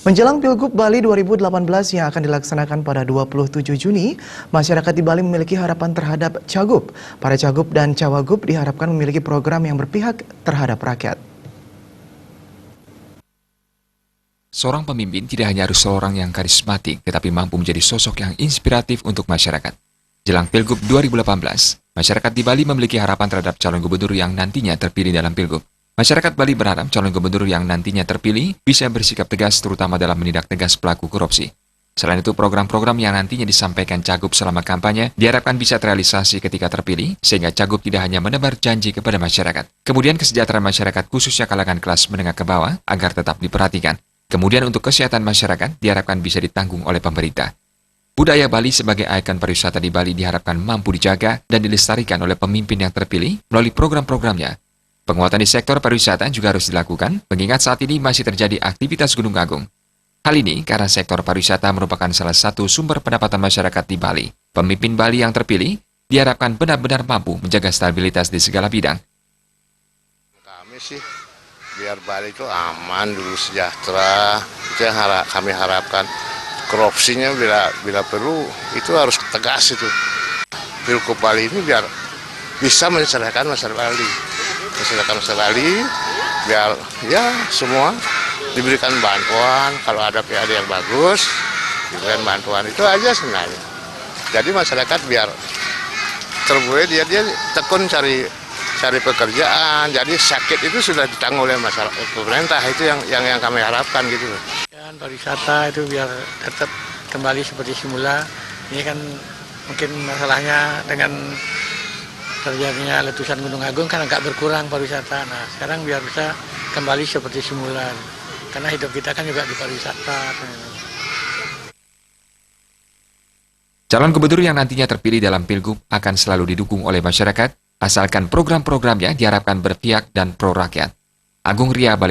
Menjelang Pilgub Bali 2018 yang akan dilaksanakan pada 27 Juni, masyarakat di Bali memiliki harapan terhadap Cagup. Para Cagup dan Cawagup diharapkan memiliki program yang berpihak terhadap rakyat. Seorang pemimpin tidak hanya harus seorang yang karismatik, tetapi mampu menjadi sosok yang inspiratif untuk masyarakat. Jelang Pilgub 2018, masyarakat di Bali memiliki harapan terhadap calon gubernur yang nantinya terpilih dalam Pilgub. Masyarakat Bali berharap calon gubernur yang nantinya terpilih bisa bersikap tegas terutama dalam menindak tegas pelaku korupsi. Selain itu, program-program yang nantinya disampaikan Cagup selama kampanye diharapkan bisa terrealisasi ketika terpilih, sehingga Cagup tidak hanya menebar janji kepada masyarakat. Kemudian kesejahteraan masyarakat khususnya kalangan kelas menengah ke bawah agar tetap diperhatikan. Kemudian untuk kesehatan masyarakat diharapkan bisa ditanggung oleh pemerintah. Budaya Bali sebagai ikon pariwisata di Bali diharapkan mampu dijaga dan dilestarikan oleh pemimpin yang terpilih melalui program-programnya. Penguatan di sektor pariwisata juga harus dilakukan, mengingat saat ini masih terjadi aktivitas Gunung Agung. Hal ini karena sektor pariwisata merupakan salah satu sumber pendapatan masyarakat di Bali. Pemimpin Bali yang terpilih diharapkan benar-benar mampu menjaga stabilitas di segala bidang. Kami sih, biar Bali itu aman dulu, sejahtera. Itu yang kami harapkan. Korupsinya bila perlu, itu harus tegas itu. Pilgub Bali ini biar bisa menyesuaikan masyarakat Bali. Masyarakat Bali, biar ya semua diberikan bantuan, kalau ada PAD yang bagus, diberikan bantuan, itu aja sebenarnya. Jadi masyarakat biar terbuai, dia tekun cari pekerjaan, jadi sakit itu sudah ditanggung oleh masyarakat, pemerintah, itu yang kami harapkan gitu. Dan pariwisata itu biar tetap kembali seperti semula. Ini kan mungkin masalahnya dengan terjadinya letusan Gunung Agung kan agak berkurang pariwisata. Nah, sekarang biar bisa kembali seperti semula. Karena hidup kita kan juga di pariwisata. Calon gubernur yang nantinya terpilih dalam Pilgub akan selalu didukung oleh masyarakat, asalkan program-programnya diharapkan berpihak dan pro rakyat. Agung Ria, Bali.